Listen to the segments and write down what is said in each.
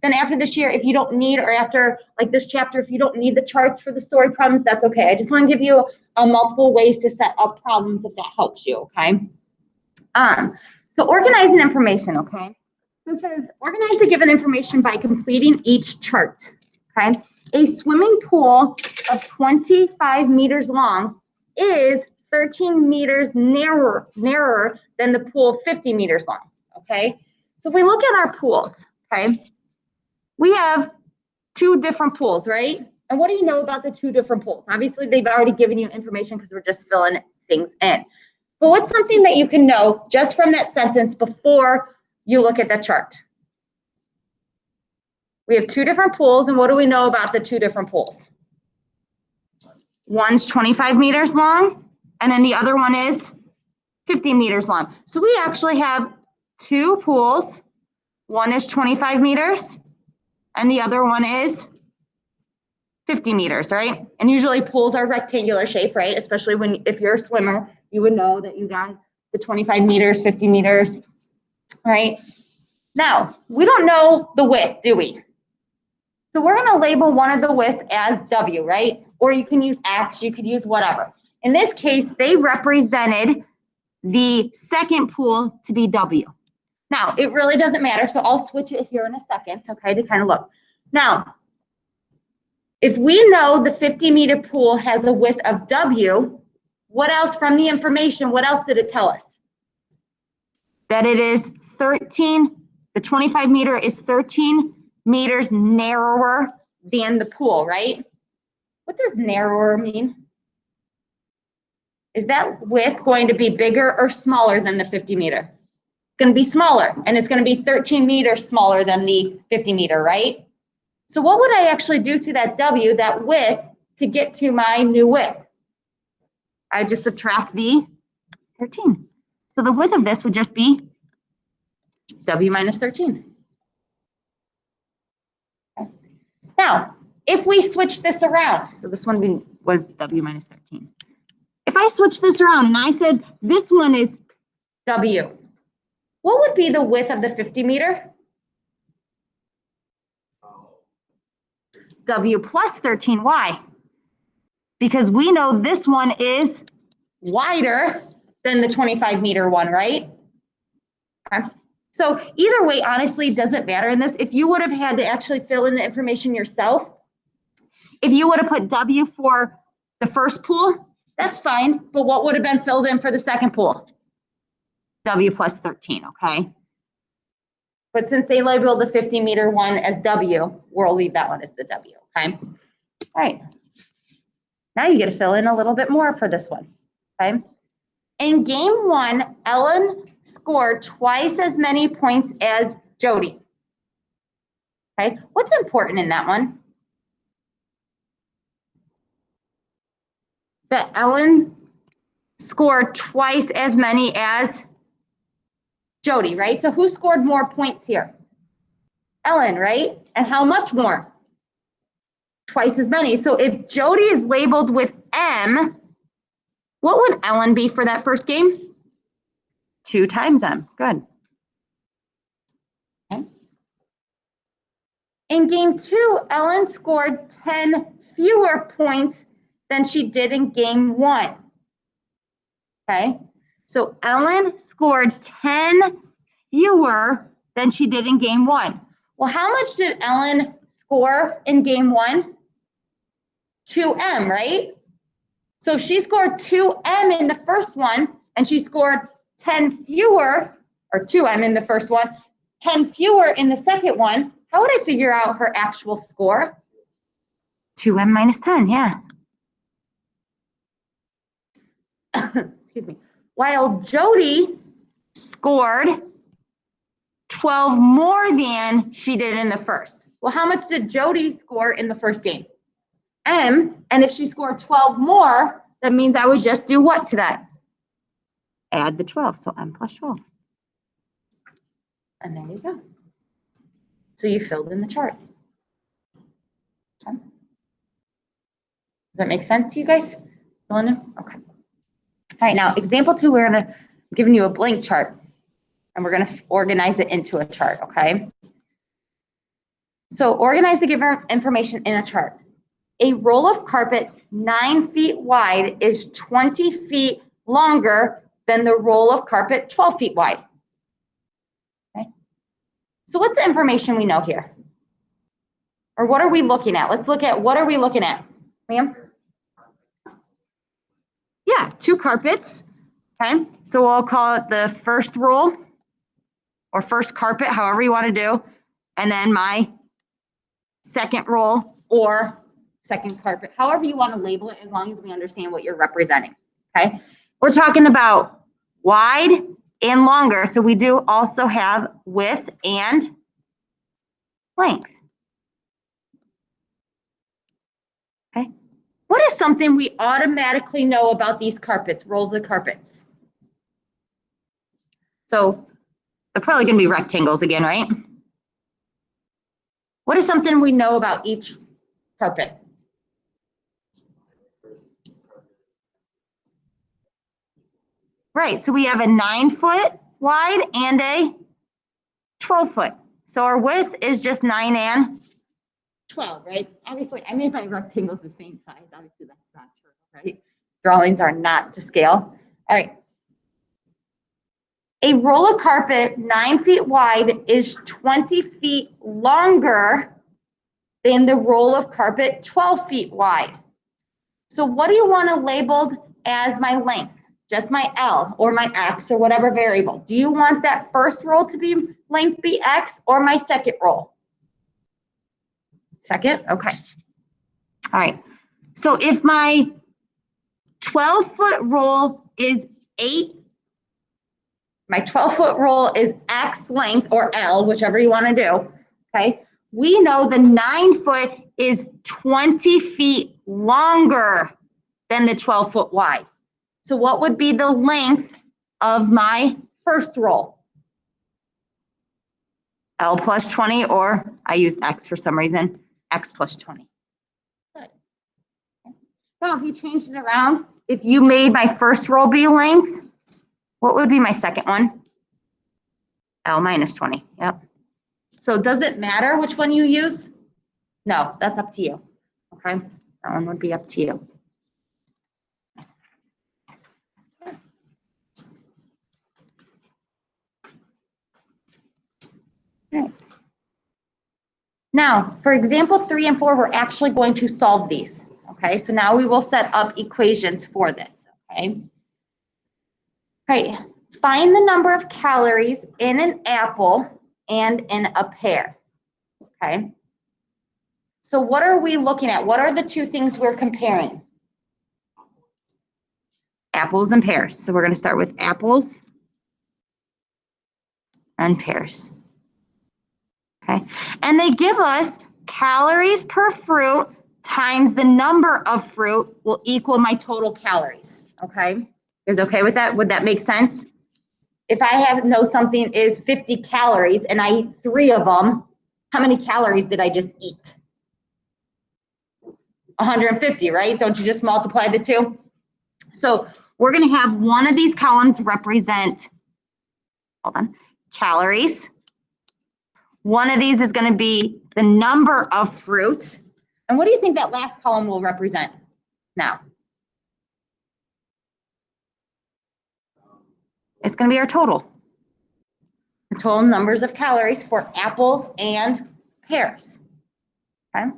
Then after this year, if you don't need, or after like this chapter, if you don't need the charts for the story problems, that's okay. I just want to give you multiple ways to set up problems if that helps you, okay? So organizing information, okay? This says organize the given information by completing each chart, okay? A swimming pool of 25 meters long is 13 meters narrower than the pool 50 meters long, okay? So if we look at our pools, okay, we have two different pools, right? And what do you know about the two different pools? Obviously, they've already given you information because we're just filling things in. But what's something that you can know just from that sentence before you look at the chart? We have two different pools, and what do we know about the two different pools? One's 25 meters long, and then the other one is 50 meters long. So we actually have two pools. One is 25 meters, and the other one is 50 meters, right? And usually pools are rectangular shape, right? Especially if you're a swimmer, you would know that you got the 25 meters, 50 meters, right? Now, we don't know the width, do we? So we're going to label one of the widths as W, right? Or you can use X, you could use whatever. In this case, they represented the second pool to be W. Now, it really doesn't matter, so I'll switch it here in a second, okay, to kind of look. Now, if we know the 50-meter pool has a width of W, what else from the information, what else did it tell us? That it is 13, the 25-meter is 13 meters narrower than the pool, right? What does narrower mean? Is that width going to be bigger or smaller than the 50-meter? It's going to be smaller, and it's going to be 13 meters smaller than the 50-meter, right? So what would I actually do to that W, that width, to get to my new width? I just subtract the 13. So the width of this would just be W minus 13. Okay. Now, if we switch this around, so this one was W minus 13. If I switch this around and I said this one is W, what would be the width of the 50-meter? W plus 13. Why? Because we know this one is wider than the 25-meter one, right? Okay. So either way, honestly, doesn't matter in this. If you would have had to actually fill in the information yourself, if you would have put W for the first pool, that's fine. But what would have been filled in for the second pool? W plus 13, okay? But since they labeled the 50-meter one as W, we'll leave that one as the W, okay? All right. Now you get to fill in a little bit more for this one, okay? In game one, Ellen scored twice as many points as Jody. Okay, what's important in that one? That Ellen scored twice as many as Jody, right? So who scored more points here? Ellen, right? And how much more? Twice as many. So if Jody is labeled with M, what would Ellen be for that first game? 2 times M. Good. Okay. In game 2, Ellen scored 10 fewer points than she did in game 1. Okay, so Ellen scored 10 fewer than she did in game 1. Well, how much did Ellen score in game 1? 2M, right? So if she scored 2M in the first one and she scored 10 fewer, or 2M in the first one, 10 fewer in the second one, how would I figure out her actual score? 2M minus 10, yeah. Excuse me. While Jody scored 12 more than she did in the first. Well, how much did Jody score in the first game? M, and if she scored 12 more, that means I would just do what to that? Add the 12, so M plus 12. And there you go. So you filled in the chart. Okay. Does that make sense to you guys? Filling in? Okay. All right, now example 2, we're giving you a blank chart and we're gonna organize it into a chart, okay? So organize the given information in a chart. A roll of carpet 9 feet wide is 20 feet longer than the roll of carpet 12 feet wide. Okay. So what's the information we know here? Or what are we looking at? Let's look at, what are we looking at? Liam? Yeah, 2 carpets. Okay, so we'll call it the first roll or first carpet, however you want to do. And then my second roll or second carpet, however you want to label it, as long as we understand what you're representing. Okay, we're talking about wide and longer. So we do also have width and length. Okay, what is something we automatically know about these carpets, rolls of carpets? So they're probably going to be rectangles again, right? What is something we know about each carpet? Right, so we have a 9-foot wide and a 12-foot. So our width is just 9 and 12, right? Obviously, I made my rectangles the same size. Obviously, that's not true, right? Drawings are not to scale. All right. A roll of carpet 9 feet wide is 20 feet longer than the roll of carpet 12 feet wide. So what do you want to label as my length? Just my L or my X or whatever variable. Do you want that first roll to be length be X or my second roll? Second, okay. All right, so if my 12-foot roll is 8, my 12-foot roll is X length or L, whichever you want to do, okay? We know the 9-foot is 20 feet longer than the 12-foot wide. So what would be the length of my first roll? L plus 20, or I used X for some reason, X plus 20. Good. Now, if you changed it around, if you made my first roll be length, what would be my second one? L minus 20, yep. So does it matter which one you use? No, that's up to you, okay? That one would be up to you. Okay. Now, for example 3 and 4, we're actually going to solve these, okay? So now we will set up equations for this, okay? All right, find the number of calories in an apple and in a pear, okay? So what are we looking at? What are the 2 things we're comparing? Apples and pears. So we're going to start with apples and pears. Okay, and they give us calories per fruit times the number of fruit will equal my total calories. Okay, is okay with that? Would that make sense? If I know something is 50 calories and I eat 3 of them, how many calories did I just eat? 150, right? Don't you just multiply the 2? So we're going to have one of these columns represent, hold on, calories. One of these is going to be the number of fruit. And what do you think that last column will represent now? It's going to be our total. The total numbers of calories for apples and pears. Okay.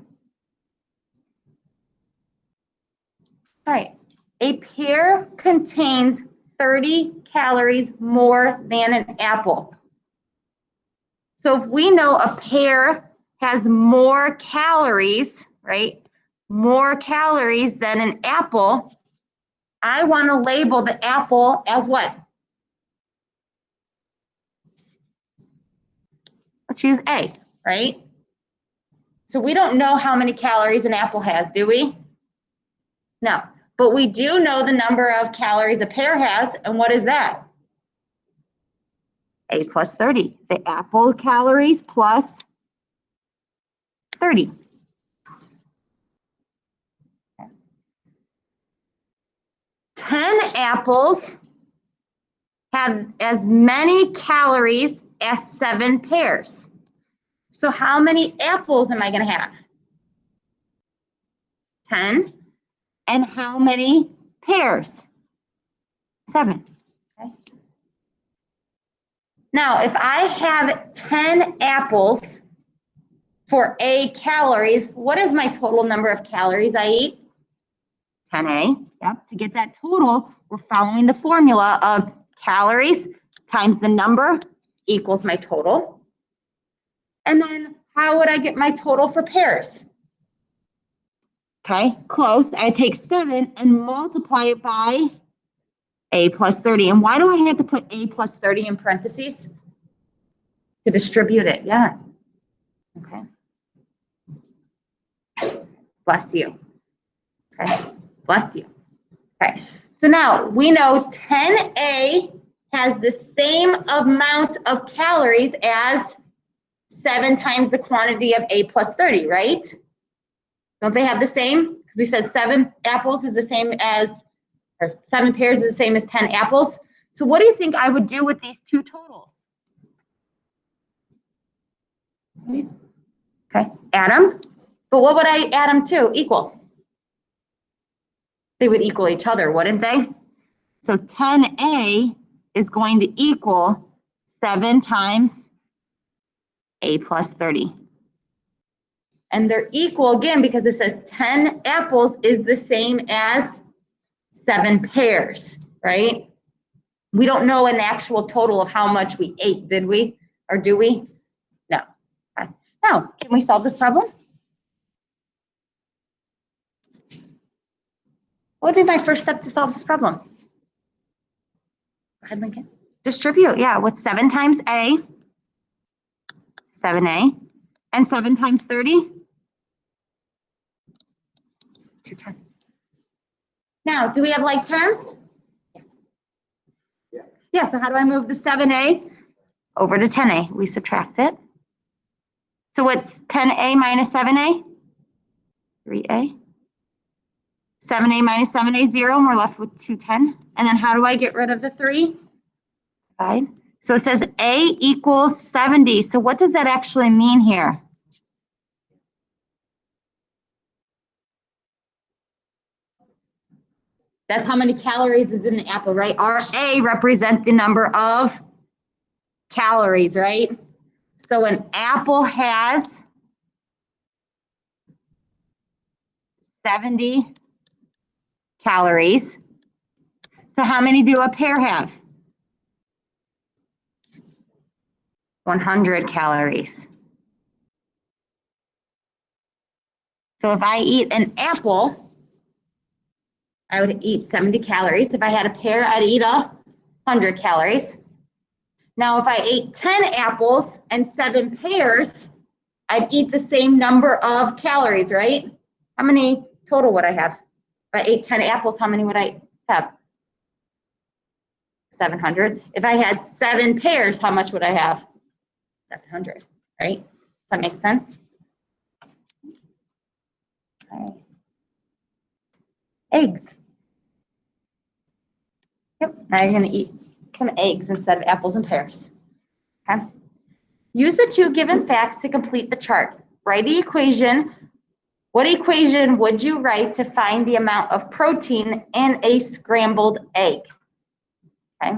All right. A pear contains 30 calories more than an apple. So if we know a pear has more calories, right? More calories than an apple, I want to label the apple as what? Let's use A, right? So we don't know how many calories an apple has, do we? No, but we do know the number of calories a pear has, and what is that? A plus 30. The apple calories plus 30. Okay. 10 apples have as many calories as 7 pears. So how many apples am I going to have? 10. And how many pears? 7. Okay. Now, if I have 10 apples for A calories, what is my total number of calories I eat? 10A. Yep. To get that total, we're following the formula of calories times the number equals my total. And then how would I get my total for pears? Okay, close. I take 7 and multiply it by A plus 30. And why do I have to put A plus 30 in parentheses? To distribute it, yeah. Okay. Bless you. Okay, bless you. Okay, so now we know 10A has the same amount of calories as 7 times the quantity of A plus 30, right? Don't they have the same? Because we said 7 apples is the same as, or 7 pears is the same as 10 apples. So what do you think I would do with these two totals? Okay, add them. But what would I add them to? Equal. They would equal each other, wouldn't they? So 10A is going to equal 7 times A plus 30. And they're equal again because it says 10 apples is the same as 7 pears, right? We don't know an actual total of how much we ate, did we? Or do we? No. Okay. Now, can we solve this problem? What would be my first step to solve this problem? Go ahead, Lincoln. Distribute, yeah. What's 7 times A? 7A. And 7 times 30? 210. Now, do we have like terms? Yeah, so how do I move the 7A over to 10A? We subtract it. So what's 10A minus 7A? 3A. 7A minus 7A, 0, and we're left with 210. And then how do I get rid of the 3? Divide. So it says A equals 70. So what does that actually mean here? That's how many calories is in an apple, right? Our A represents the number of calories, right? So an apple has 70 calories. So how many do a pear have? 100 calories. So if I eat an apple, I would eat 70 calories. If I had a pear, I'd eat 100 calories. Now, if I ate 10 apples and 7 pears, I'd eat the same number of calories, right? How many total would I have? If I ate 10 apples, how many would I have? 700. If I had 7 pears, how much would I have? 700, right? Does that make sense? All right. Eggs. Yep, now you're gonna eat some eggs instead of apples and pears. Okay. Use the 2 given facts to complete the chart. Write the equation. What equation would you write to find the amount of protein in a scrambled egg? Okay.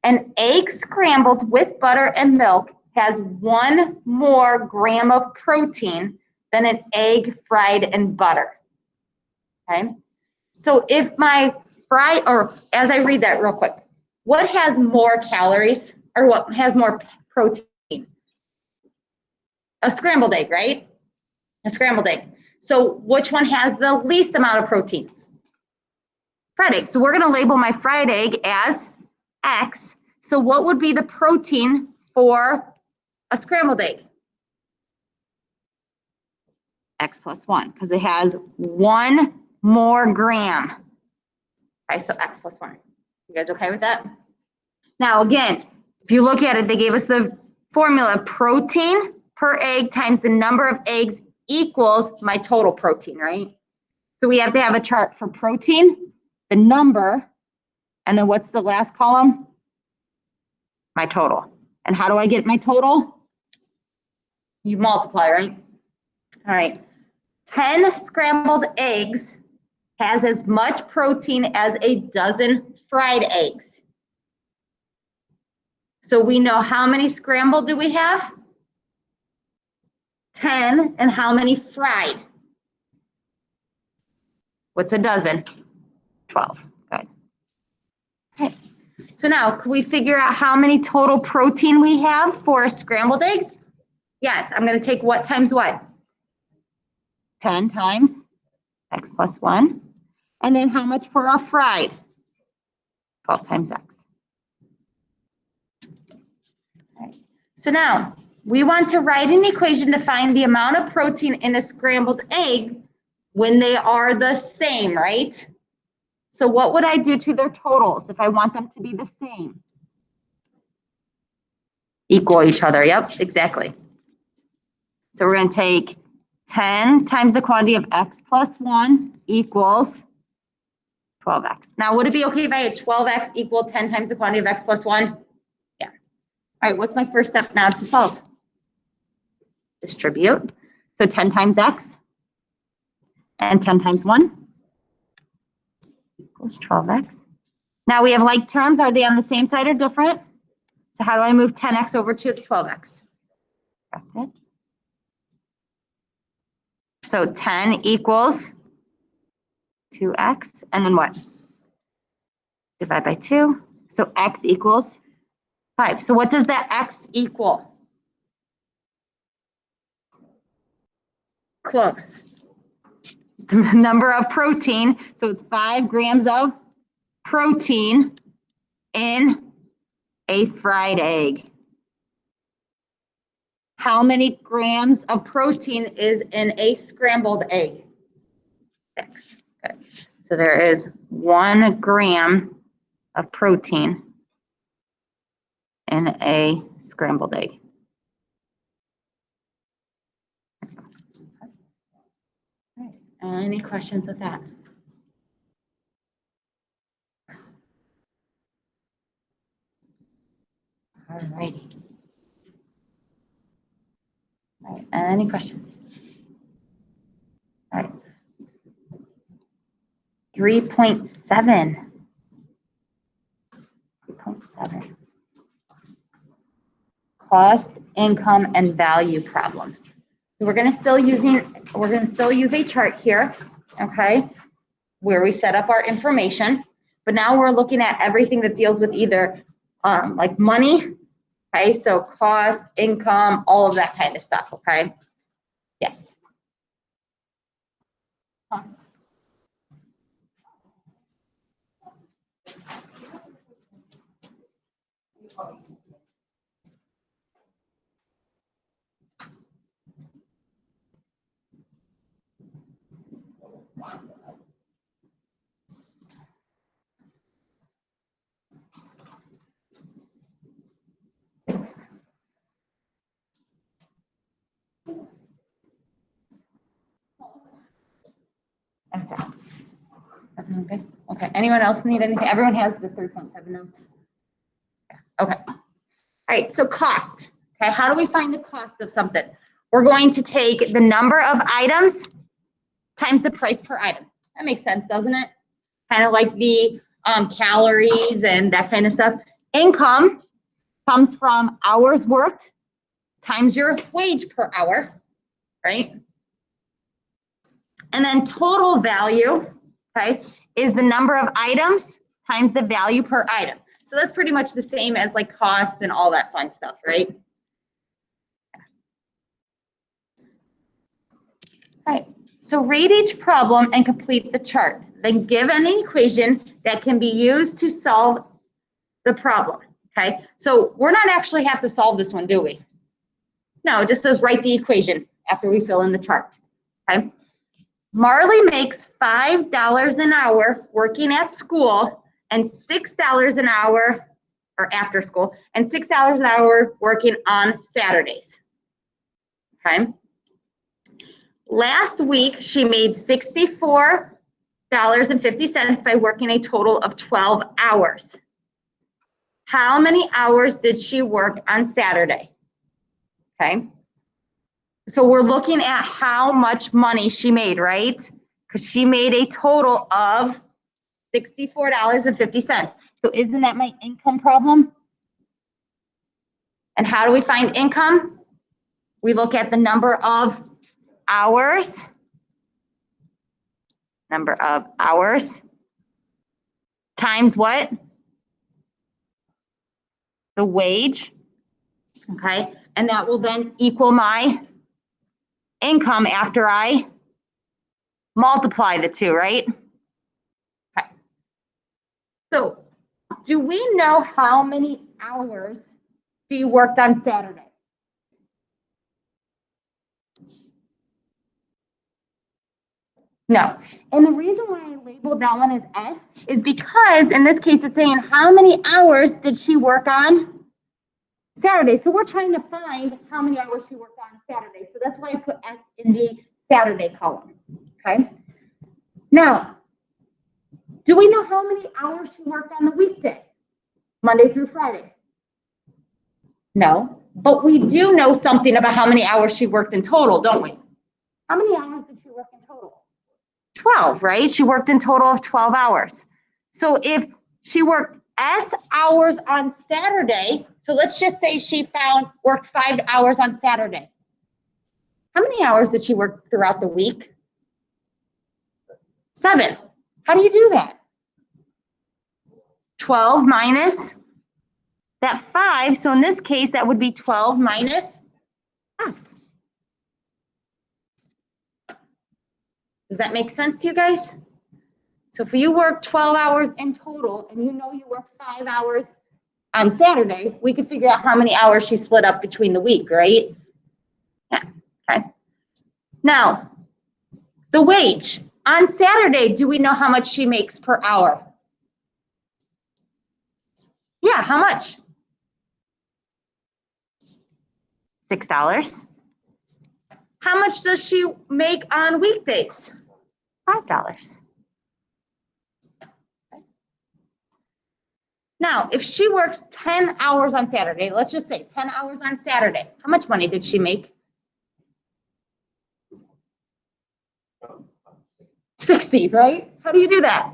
An egg scrambled with butter and milk has 1 more gram of protein than an egg fried in butter. Okay. So if my fried, or as I read that real quick, what has more calories or what has more protein? A scrambled egg, right? A scrambled egg. So which one has the least amount of proteins? Fried egg. So we're going to label my fried egg as X. So what would be the protein for a scrambled egg? X plus 1, because it has 1 more gram. Okay, so X plus 1. You guys okay with that? Now, again, if you look at it, they gave us the formula: protein per egg times the number of eggs equals my total protein, right? So we have to have a chart for protein, the number, and then what's the last column? My total. And how do I get my total? You multiply, right? All right. 10 scrambled eggs has as much protein as a dozen fried eggs. So we know how many scrambled do we have? 10. And how many fried? What's a dozen? 12. Good. Okay. So now, can we figure out how many total protein we have for scrambled eggs? Yes, I'm going to take what times what? 10 times x plus 1. And then how much for our fried? 12 times x. Okay. So now, we want to write an equation to find the amount of protein in a scrambled egg when they are the same, right? So what would I do to their totals if I want them to be the same? Equal each other, yep, exactly. So we're going to take 10 times the quantity of x plus 1 equals 12x. Now, would it be okay if I had 12x equal 10 times the quantity of x plus 1? Yeah. All right, what's my first step now to solve? Distribute. So 10 times x and 10 times 1 equals 12x. Now we have like terms. Are they on the same side or different? So how do I move 10x over to the 12x? Correct. So 10 equals 2x, and then what? Divide by 2. So x equals 5. So what does that x equal? Close. The number of protein. So it's 5 grams of protein in a fried egg. How many grams of protein is in a scrambled egg? 6. Good. So there is 1 gram of protein in a scrambled egg. Any questions with that? All righty. All right, any questions? All right. 3.7. 3.7. Cost, income, and value problems. We're going to still use a chart here, okay, where we set up our information. But now we're looking at everything that deals with either like money, okay, so cost, income, all of that kind of stuff, okay? Yes. Huh. Okay. Everyone good? Okay. Anyone else need anything? Everyone has the 3.7 notes. Okay. All right. So cost. Okay. How do we find the cost of something? We're going to take the number of items times the price per item. That makes sense, doesn't it? Kind of like the calories and that kind of stuff. Income comes from hours worked times your wage per hour, right? And then total value, okay, is the number of items times the value per item. So that's pretty much the same as like cost and all that fun stuff, right? All right, so read each problem and complete the chart. Then give an equation that can be used to solve the problem, okay? So we're not actually have to solve this one, do we? No, it just says write the equation after we fill in the chart, okay? Marley makes $5 an hour working at school and $6 an hour, or after school, and $6 an hour working on Saturdays, okay? Last week, she made $64.50 by working a total of 12 hours. How many hours did she work on Saturday? Okay. So we're looking at how much money she made, right? Because she made a total of $64.50. So isn't that my income problem? And how do we find income? We look at the number of hours, times what? The wage, okay? And that will then equal my income after I multiply the two, right? Okay. So do we know how many hours she worked on Saturday? No. And the reason why I labeled that one as S is because in this case it's saying how many hours did she work on Saturday? So we're trying to find how many hours she worked on Saturday. So that's why I put S in the Saturday column. Okay. Now, do we know how many hours she worked on the weekday? Monday through Friday? No. But we do know something about how many hours she worked in total, don't we? How many hours did she work in total? 12, right? She worked in total of 12 hours. So if she worked S hours on Saturday, so let's just say she worked 5 hours on Saturday. How many hours did she work throughout the week? 7. How do you do that? 12 minus that 5. So in this case, that would be 12 minus S. Does that make sense to you guys? So if you work 12 hours in total and you know you work 5 hours on Saturday, we can figure out how many hours she split up between the week, right? Yeah, okay. Now, the wage. On Saturday, do we know how much she makes per hour? Yeah, how much? $6. How much does she make on weekdays? $5. Now, if she works 10 hours on Saturday, let's just say 10 hours on Saturday, how much money did she make? 60, right? How do you do that?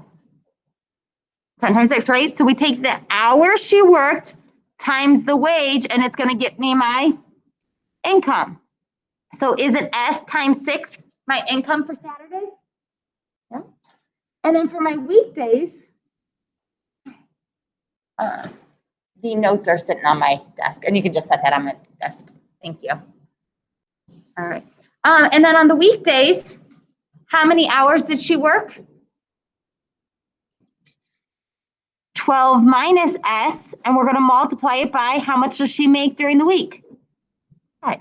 10 times 6, right? So we take the hours she worked times the wage, and it's going to get me my income. So is it S times 6 my income for Saturday? Yeah. And then for my weekdays, the notes are sitting on my desk, and you can just set that on my desk. Thank you. All right. And then on the weekdays, how many hours did she work? 12 minus S, and we're going to multiply it by how much does she make during the week? 5.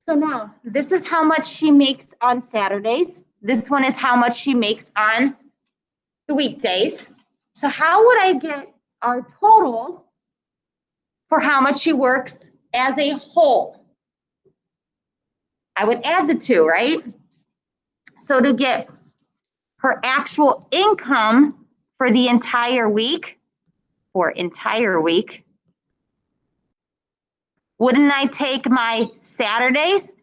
So now, this is how much she makes on Saturdays. This one is how much she makes on the weekdays. So how would I get our total for how much she works as a whole? I would add the 2, right? So to get her actual income for the entire week, wouldn't I take my Saturdays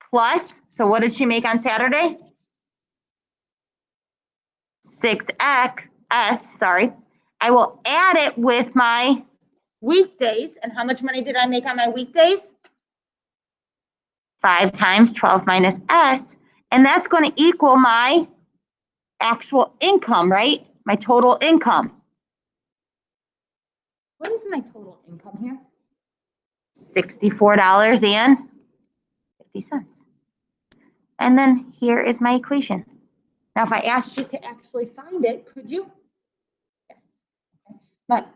plus, so what did she make on Saturday? 6S, sorry. I will add it with my weekdays. And how much money did I make on my weekdays? 5 times 12 minus S. And that's going to equal my actual income, right? My total income. What is my total income here? $64.50. And then here is my equation. Now, if I asked you to actually find it, could you? Yes. But,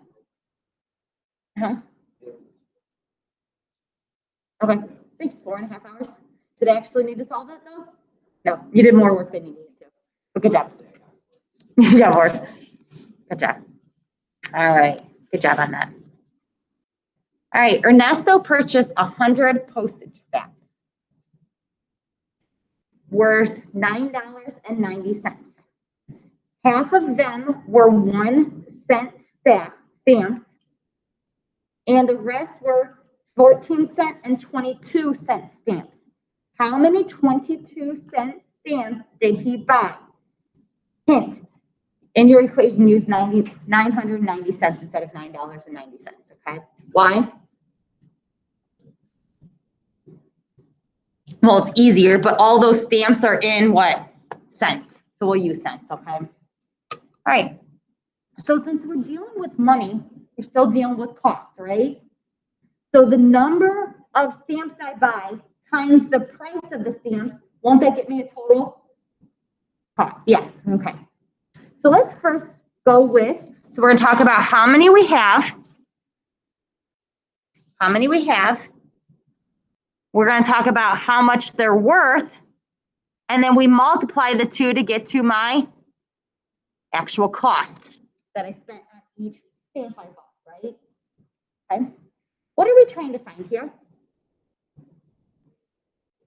okay, thanks, 4.5 hours. Did I actually need to solve it though? No, you did more work than you needed to. But good job. Yeah, more. Good job. All right, good job on that. All right, Ernesto purchased 100 postage stamps worth $9.90. Half of them were 1 cent stamps, and the rest were 14-cent and 22-cent stamps. How many 22-cent stamps did he buy? Hint, in your equation, use 990 cents instead of $9.90, okay? Why? Well, it's easier, but all those stamps are in what? Cents. So we'll use cents, okay? All right. So since we're dealing with money, we're still dealing with cost, right? So the number of stamps I buy times the price of the stamps, won't that get me a total cost? Yes, okay. So let's first go with, so we're gonna talk about how many we have. We're gonna talk about how much they're worth, and then we multiply the two to get to my actual cost that I spent on each stamp I bought, right? Okay. What are we trying to find here?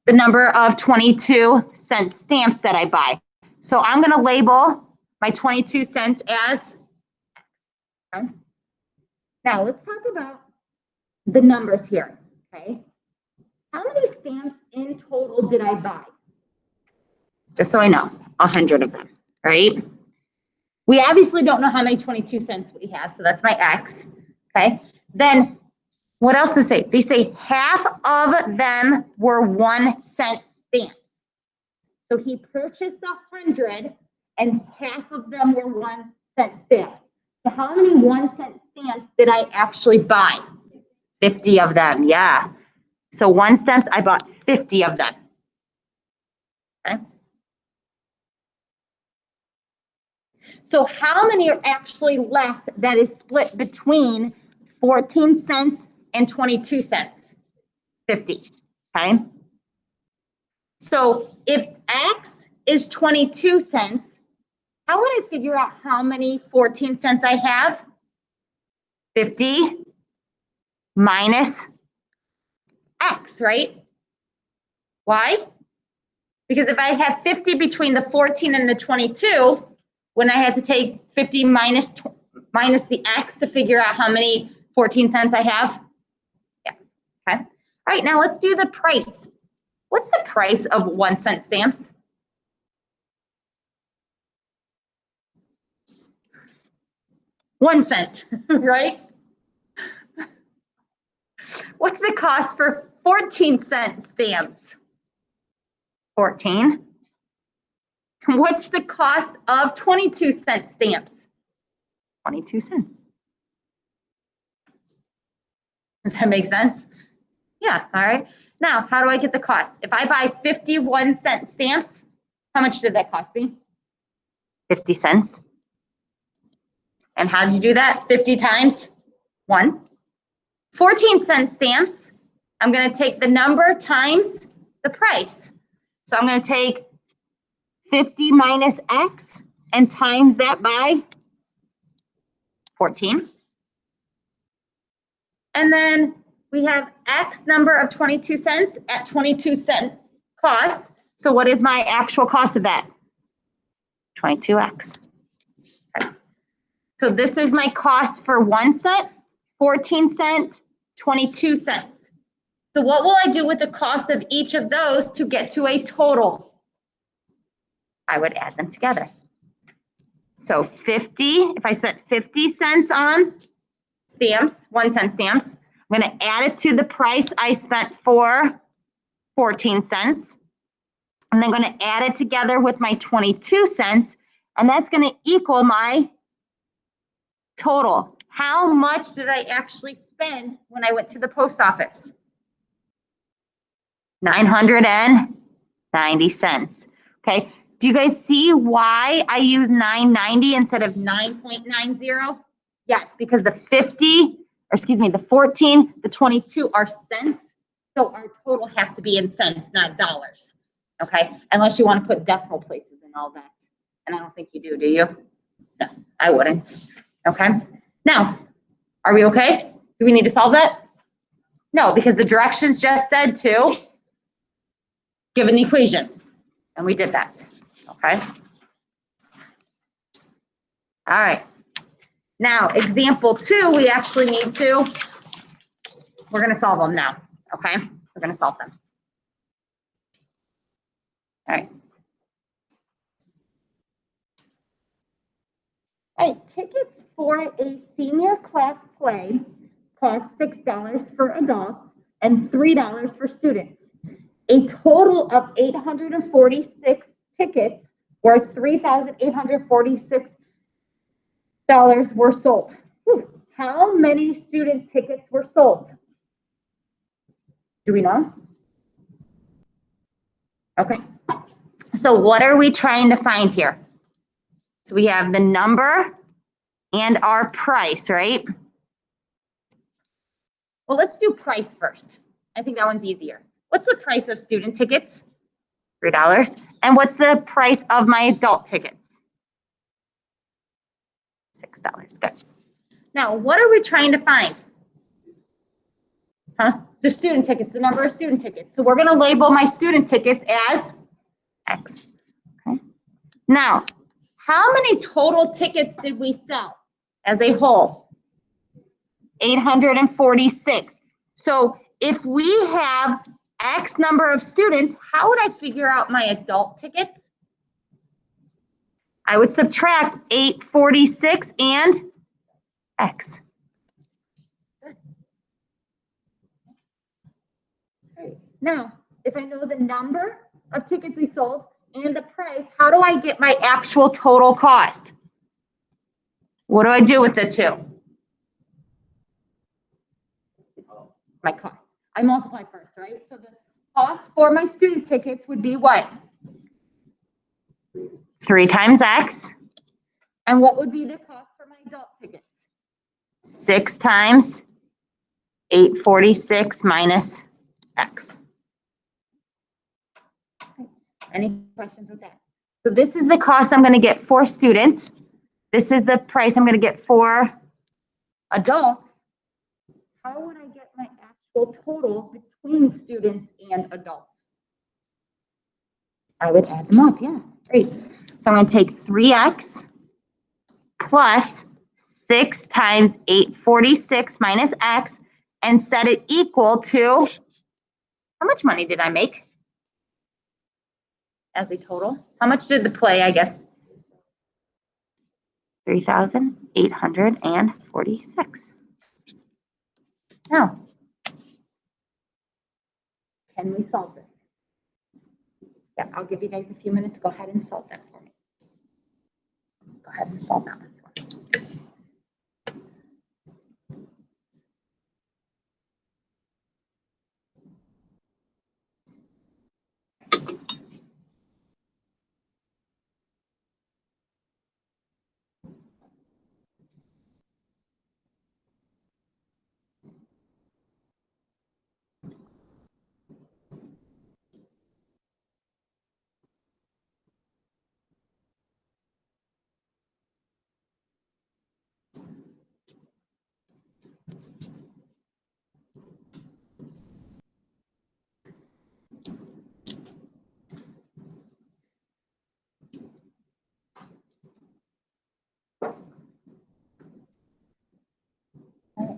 The number of 22-cent stamps that I buy. So I'm going to label my 22 cents as X. Okay. Now let's talk about the numbers here. Okay. How many stamps in total did I buy? Just so I know, 100 of them, right? We obviously don't know how many 22 cents we have, so that's my X. Okay. Then what else does it say? They say half of them were 1-cent stamps. So he purchased 100 and half of them were 1-cent stamps. So how many 1-cent stamps did I actually buy? 50 of them, yeah. So 1 stamps, I bought 50 of them. Okay. So how many are actually left that is split between 14 cents and 22 cents? 50, okay? So if X is 22 cents, how would I figure out how many 14 cents I have? 50 minus X, right? Why? Because if I have 50 between the 14 and the 22, when I had to take 50 minus the X to figure out how many 14 cents I have? Yeah, okay. All right, now let's do the price. What's the price of 1-cent stamps? $0.01, right? What's the cost for 14-cent stamps? 14. What's the cost of 22-cent stamps? 22 cents. Does that make sense? Yeah, all right. Now, how do I get the cost? If I buy 51-cent stamps, how much did that cost me? 50 cents. And how did you do that? 50 times 1. 14-cent stamps, I'm going to take the number times the price. So I'm going to take 50 minus X and times that by 14. And then we have X number of 22 cents at 22-cent cost. So what is my actual cost of that? 22X. Okay. So this is my cost for 1 cent, 14 cents, 22 cents. So what will I do with the cost of each of those to get to a total? I would add them together. So 50, if I spent 50 cents on stamps, 1-cent stamps, I'm going to add it to the price I spent for 14 cents. And then I'm going to add it together with my 22 cents, and that's going to equal my total. How much did I actually spend when I went to the post office? 990 cents. Okay. Do you guys see why I use 990 instead of 9.90? Yes, because the 14, the 22 are cents. So our total has to be in cents, not dollars. Okay. Unless you want to put decimal places and all that. And I don't think you do you? No, I wouldn't. Okay. Now, are we okay? Do we need to solve that? No, because the directions just said to give an equation. And we did that. Okay. All right. Now, example 2, we actually need to we're going to solve them now, okay? We're going to solve them. All right. All right, tickets for a senior class play cost $6 for adults and $3 for students. A total of 846 tickets worth $3,846 were sold. Whew. How many student tickets were sold? Do we know? Okay. So what are we trying to find here? So we have the number and our price, right? Well, let's do price first. I think that one's easier. What's the price of student tickets? $3. And what's the price of my adult tickets? $6. Good. Now, what are we trying to find? The student tickets, the number of student tickets. So we're going to label my student tickets as X. Okay. Now, how many total tickets did we sell as a whole? 846. So if we have X number of students, how would I figure out my adult tickets? I would subtract 846 and X. Now, if I know the number of tickets we sold and the price, how do I get my actual total cost? What do I do with the two? My cost. I multiply first, right? So the cost for my student tickets would be what? 3 times X. And what would be the cost for my adult tickets? 6 times 846 minus X. Any questions with that? So this is the cost I'm going to get for students. This is the price I'm going to get for adults. How would I get my actual total between students and adults? I would add them up, yeah, great. So I'm going to take 3X plus 6 times 846 minus X and set it equal to, how much money did I make as a total? How much did the play, I guess? $3,846. Now, can we solve this? Yeah, I'll give you guys a few minutes. Go ahead and solve that for me. Go ahead and solve that one for me.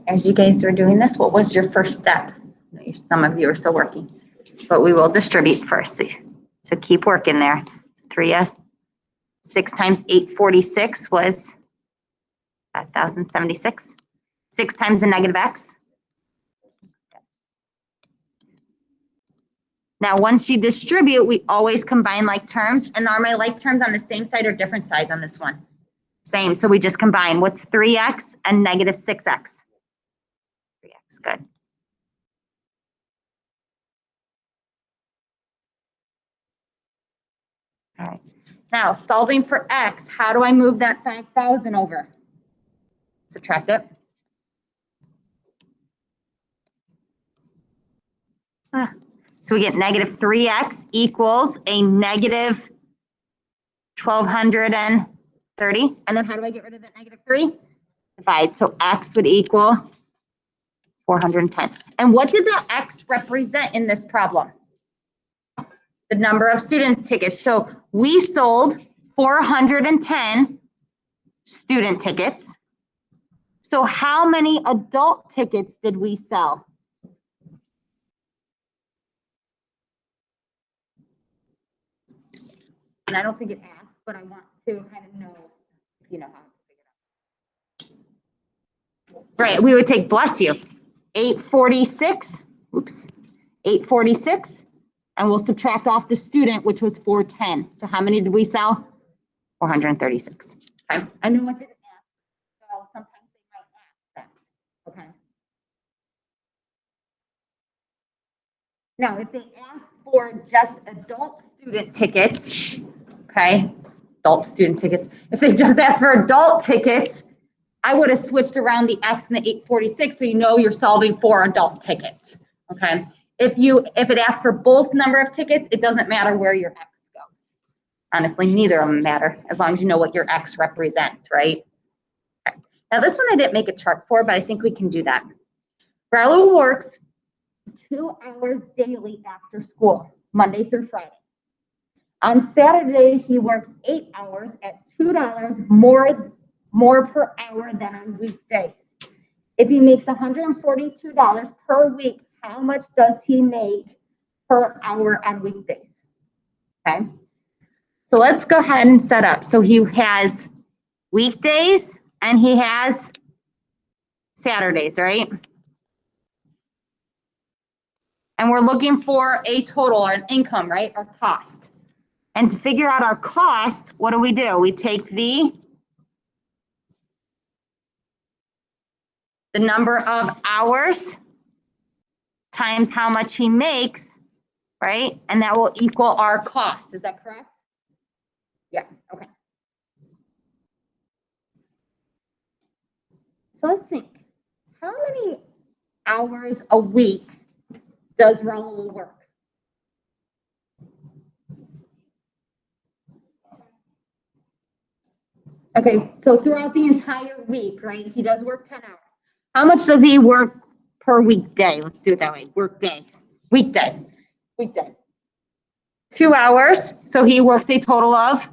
As you guys are doing this, what was your first step? Some of you are still working, but we will distribute first. So keep working there. 3S, 6 times 846 was 5,076. 6 times the negative X. Now, once you distribute, we always combine like terms. And are my like terms on the same side or different sides on this one? Same, so we just combine. What's 3X and negative 6X? 3X, good. All right, now solving for X, how do I move that 5,000 over? Subtract it. So we get negative 3X equals a negative 1,230. And then how do I get rid of that negative 3? Divide. So X would equal 410. And what did the X represent in this problem? The number of student tickets. So we sold 410 student tickets. So how many adult tickets did we sell? And I don't think it asks, but I want to kind of know if you know how to figure it out. Right, we would take, bless you, 846, oops, 846, and we'll subtract off the student, which was 410. So how many did we sell? 436. Okay, I know I didn't ask, so sometimes they might ask that. Okay. Now, if they ask for just adult student tickets, okay, adult student tickets, if they just ask for adult tickets, I would have switched around the X and the 846 so you know you're solving for adult tickets, okay? If it asks for both number of tickets, it doesn't matter where your X goes. Honestly, neither of them matter as long as you know what your X represents, right? Okay. Now this one I didn't make a chart for, but I think we can do that. Raul works 2 hours daily after school, Monday through Friday. On Saturday, he works 8 hours at $2 more per hour than on weekdays. If he makes $142 per week, how much does he make per hour on weekdays? Okay. So let's go ahead and set up. So he has weekdays and he has Saturdays, right? And we're looking for a total or an income, right? Or cost. And to figure out our cost, what do? We take the number of hours times how much he makes, right? And that will equal our cost. Is that correct? Yeah, okay. So let's think. How many hours a week does Raul work? Okay, so throughout the entire week, right? He does work 10 hours. How much does he work per weekday? Let's do it that way. Work day. Weekday. 2 hours. So he works a total of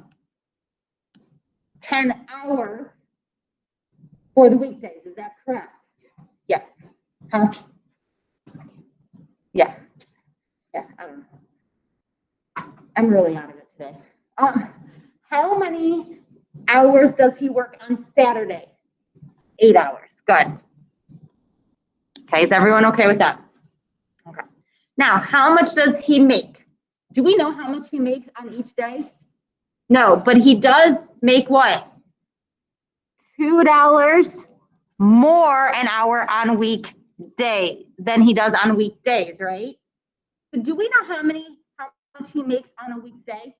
10 hours for the weekdays. Is that correct? Yes. Huh? Yeah. Yeah, I don't know. I'm really out of it today. How many hours does he work on Saturday? 8 hours. Good. Okay, is everyone okay with that? Okay. Now, how much does he make? Do we know how much he makes on each day? No, but he does make what? $2 more an hour on weekday than he does on weekdays, right? So do we know how much he makes on a weekday?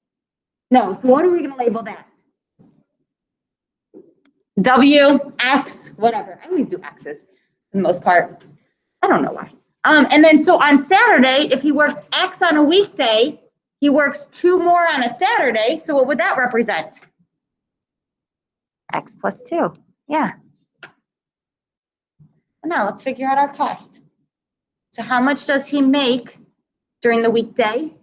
No, so what are we going to label that? W, X, whatever. I always do X's for the most part. I don't know why. And then so on Saturday, if he works X on a weekday, he works 2 more on a Saturday. So what would that represent? X plus 2. Yeah. Now let's figure out our cost. So how much does he make during the weekday?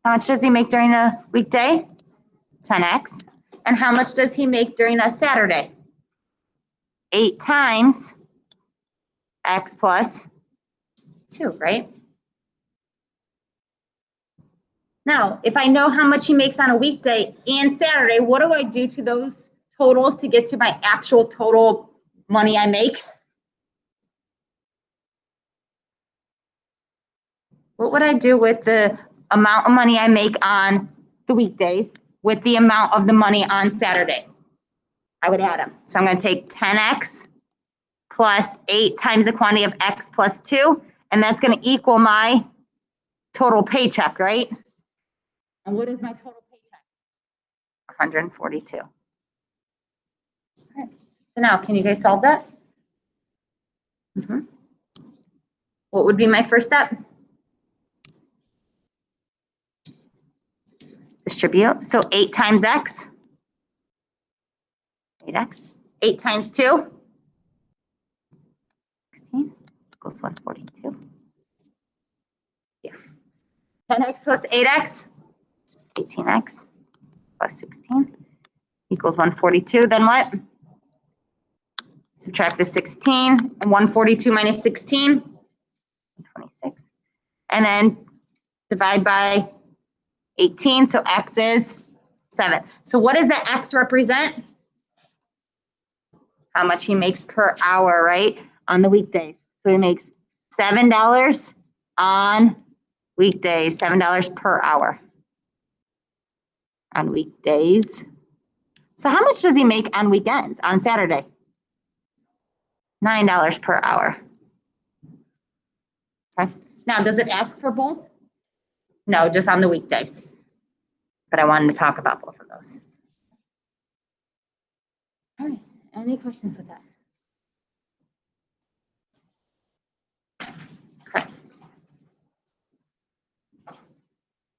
How much does he make during a weekday? 10x. And how much does he make during a Saturday? 8 times x plus 2, right? Now, if I know how much he makes on a weekday and Saturday, what do I do to those totals to get to my actual total money I make? What would I do with the amount of money I make on the weekdays with the amount of the money on Saturday? I would add them. So I'm going to take 10x plus 8 times the quantity of x plus 2, and that's going to equal my total paycheck, right? And what is my total paycheck? 142. All right. So now, can you guys solve that? What would be my first step? Distribute. So 8 times x, 8x. 8 times 2, 16, equals 142. Yeah. 10x plus 8x, 18x plus 16 equals 142. Then what? Subtract the 16, and 142 minus 16, 26. And then divide by 18, so X is 7. So what does that X represent? How much he makes per hour, right? On the weekdays. So he makes $7 on weekdays, $7 per hour on weekdays. So how much does he make on weekends, on Saturday? $9 per hour. Okay. Now, does it ask for both? No, just on the weekdays. But I wanted to talk about both of those. All right. Any questions with that? Okay.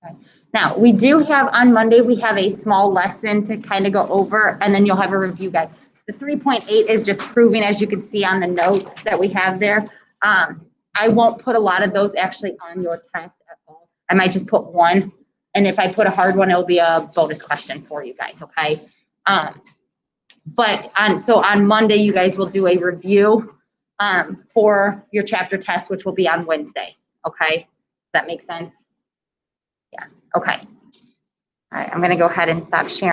Okay. Now, we do have on Monday, we have a small lesson to kind of go over, and then you'll have a review guide. The 3.8 is just proving, as you can see on the notes that we have there. I won't put a lot of those actually on your test at all. I might just put one, and if I put a hard one, it'll be a bonus question for you guys, okay? So on Monday, you guys will do a review for your chapter test, which will be on Wednesday, okay? Does that make sense? Yeah, okay. All right, I'm gonna go ahead and stop sharing.